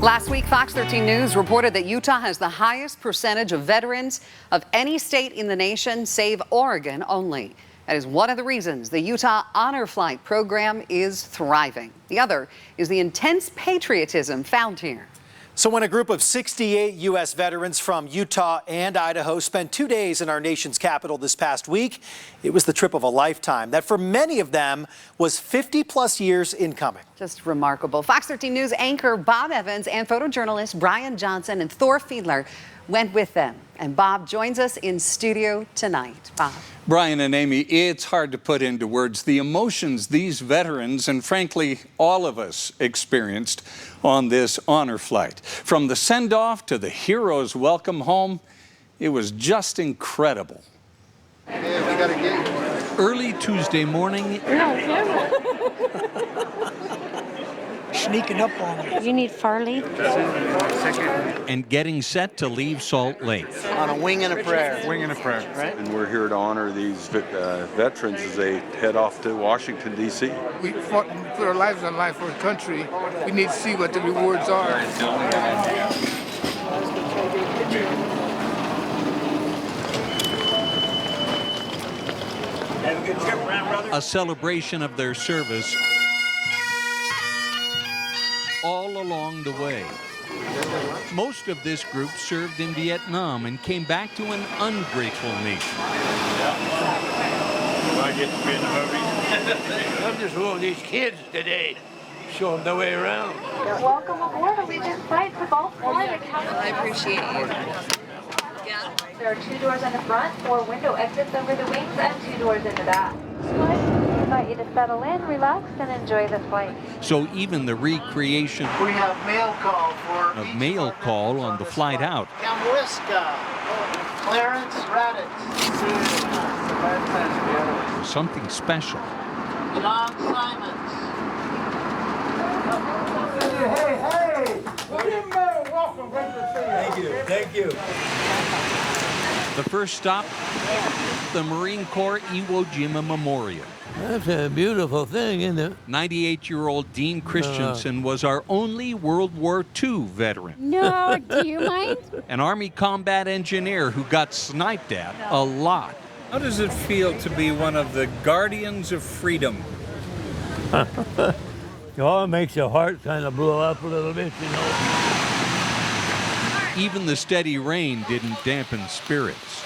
Last week, Fox 13 News reported that Utah has the highest percentage of veterans of any state in the nation, save Oregon only. That is one of the reasons the Utah Honor Flight program is thriving. The other is the intense patriotism found here. So when a group of 68 U.S. veterans from Utah and Idaho spent 2 days in our nation's capital this past week, it was the trip of a lifetime that for many of them was 50+ years in coming. Just remarkable. Fox 13 News anchor Bob Evans and photojournalist Brian Johnson and Thor Fiedler went with them. And Bob joins us in studio tonight. Bob. Brian and Amy, it's hard to put into words the emotions these veterans and frankly all of us experienced on this honor flight. From the send-off to the hero's welcome home, it was just incredible. Yeah, we gotta get you. Early Tuesday morning, sneaking up on me. You need Farley? and getting set to leave Salt Lake. On a wing and a prayer. Wing and a prayer. Right? And we're here to honor these veterans as they head off to Washington, D.C. We fought and put our lives on life for our country. We need to see what the rewards are. A celebration of their service all along the way. Most of this group served in Vietnam and came back to an ungrateful nation. I get to be in the movie. I'm just one of these kids today. Show them the way around. Welcome aboard Allegiant Flight to Baltimore. I appreciate you. Yeah. There are 2 doors in the front, 4 window exits over the wings, and 2 doors in the back. I invite you to settle in, relax, and enjoy the flight. So even the recreation We have mail call for of mail call on the flight out Kamoiska, Clarence Raditz, was something special. John Simons. Hey! Welcome. Thank you. The first stop, the Marine Corps Jima Memorial. That's a beautiful thing, isn't it? 98-year-old Dean Christensen was our only World War II veteran. No, do you mind? An Army combat engineer who got sniped at a lot. How does it feel to be one of the guardians of freedom? Oh, it makes your heart kind of blow up a little bit, you know. Even the steady rain didn't dampen spirits.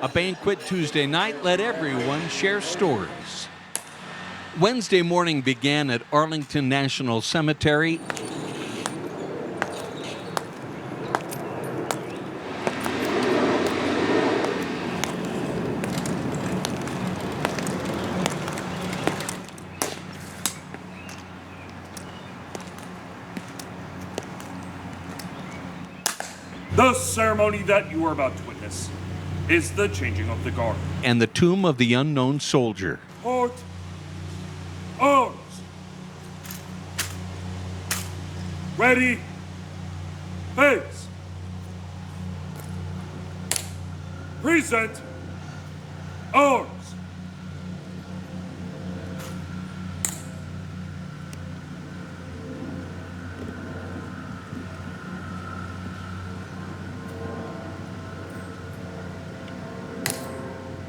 A banquet Tuesday night let everyone share stories. Wednesday morning began at Arlington National Cemetery. The ceremony that you are about to witness is the changing of the guard. And the tomb of the unknown soldier. Port arms. Ready. Face. Present. Arms.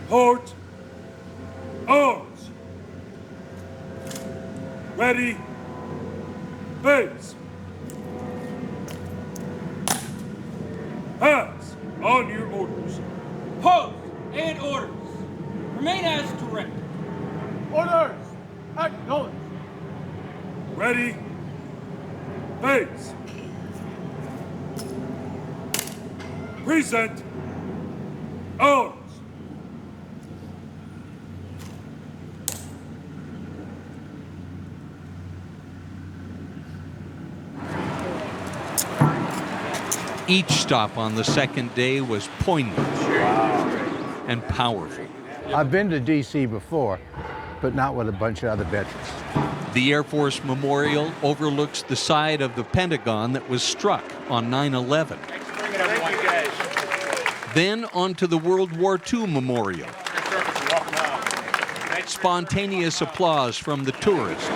Port arms. Ready. Face. Hands on your orders. Pose and orders. Remain as directed. Orders. Acknowledge. Ready. Face. Present. Arms. Each stop on the second day was poignant and powerful. I've been to D.C. before, but not with a bunch of other veterans. The Air Force Memorial overlooks the side of the Pentagon that was struck on 9/11. Then onto the World War II Memorial. Spontaneous applause from the tourists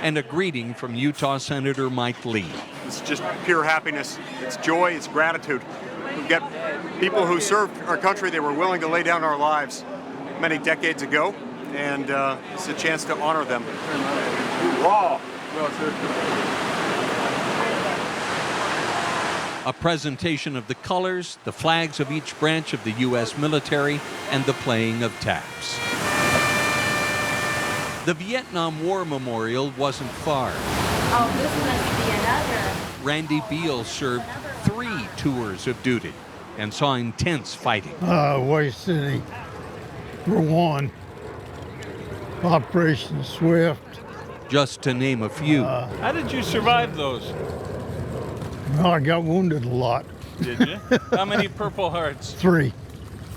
and a greeting from Utah Senator Mike Lee. It's just pure happiness. It's joy, it's gratitude. We've got people who served our country, they were willing to lay down our lives many decades ago, and it's a chance to honor them. Wow. A presentation of the colors, the flags of each branch of the U.S. military, and the playing of taps. The Vietnam War Memorial wasn't far. Oh, this must be another. Randy Beal served 3 tours of duty and saw intense fighting. Way City, for one. Operation Swift. Just to name a few. How did you survive those? Well, I got wounded a lot. Did you? How many Purple Hearts? 3.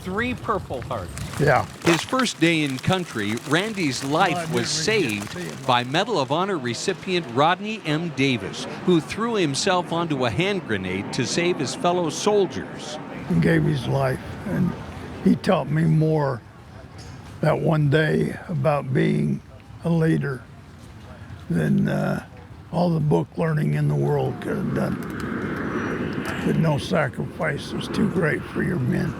3 Purple Hearts. Yeah. His first day in country, Randy's life was saved by Medal of Honor recipient Rodney M. Davis, who threw himself onto a hand grenade to save his fellow soldiers. He gave his life, and he taught me more that one day about being a leader than all the book learning in the world could have done. But no sacrifice was too great for your men.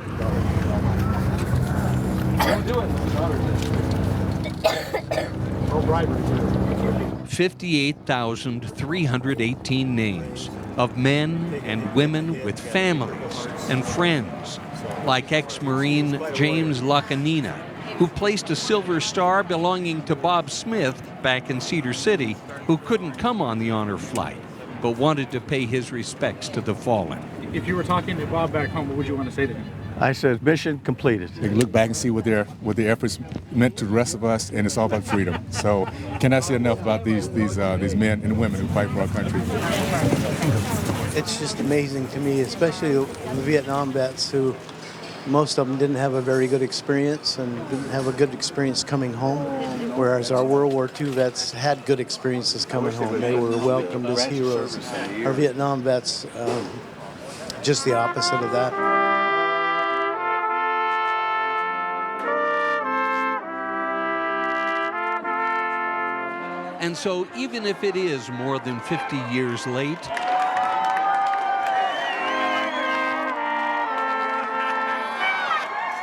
58,318 names of men and women with families and friends, like ex-Marine James Lacanina, who placed a silver star belonging to Bob Smith back in Cedar City, who couldn't come on the honor flight, but wanted to pay his respects to the fallen. If you were talking to Bob back home, what would you want to say to him? I said, mission completed. They can look back and see what their efforts meant to the rest of us, and it's all about freedom. So, cannot say enough about these men and women who fight for our country. It's just amazing to me, especially the Vietnam vets who most of them didn't have a very good experience and didn't have a good experience coming home, whereas our World War II vets had good experiences coming home. They were welcomed as heroes. Our Vietnam vets, just the opposite of that. And so even if it is more than 50 years late,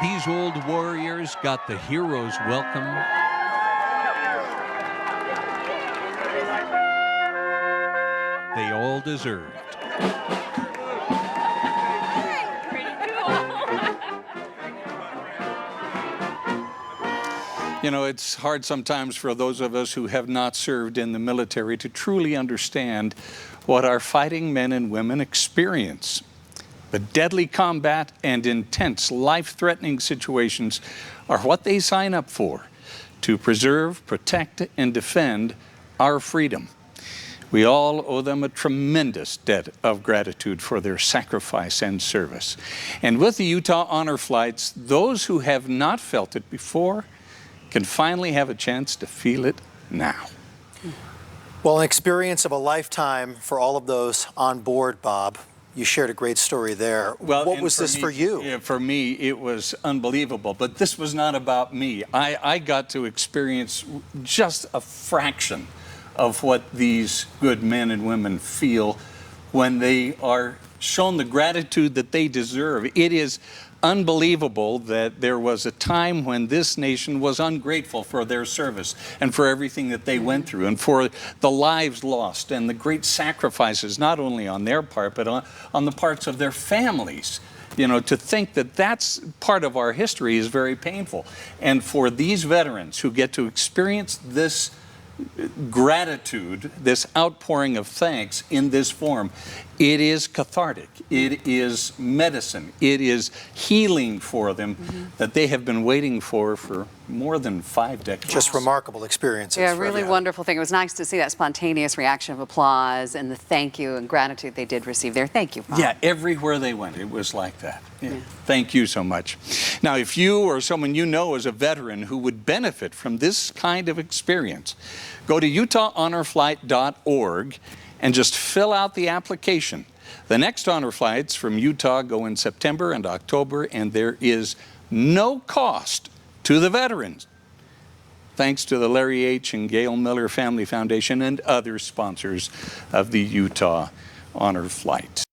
these old warriors got the hero's welcome they all deserved. You know, it's hard sometimes for those of us who have not served in the military to truly understand what our fighting men and women experience. But deadly combat and intense, life-threatening situations are what they sign up for, to preserve, protect, and defend our freedom. We all owe them a tremendous debt of gratitude for their sacrifice and service. And with the Utah Honor Flights, those who have not felt it before can finally have a chance to feel it now. Well, an experience of a lifetime for all of those on board, Bob. You shared a great story there. Well, what was this for you? Yeah, for me, it was unbelievable. But this was not about me. I got to experience just a fraction of what these good men and women feel when they are shown the gratitude that they deserve. It is unbelievable that there was a time when this nation was ungrateful for their service and for everything that they went through and for the lives lost and the great sacrifices, not only on their part, but on the parts of their families. You know, to think that that's part of our history is very painful. And for these veterans who get to experience this gratitude, this outpouring of thanks in this form, it is cathartic. It is medicine. It is healing for them that they have been waiting for more than 5 decades. Just remarkable experiences. Yeah, really wonderful thing. It was nice to see that spontaneous reaction of applause and the thank you and gratitude they did receive there. Thank you, Bob. Yeah, everywhere they went, it was like that. Yeah. Thank you so much. Now, if you or someone you know is a veteran who would benefit from this kind of experience, go to utahhonorflight.org and just fill out the application. The next honor flights from Utah go in September and October, and there is no cost to the veterans. Thanks to the Larry H. and Gail Miller Family Foundation and other sponsors of the Utah Honor Flight.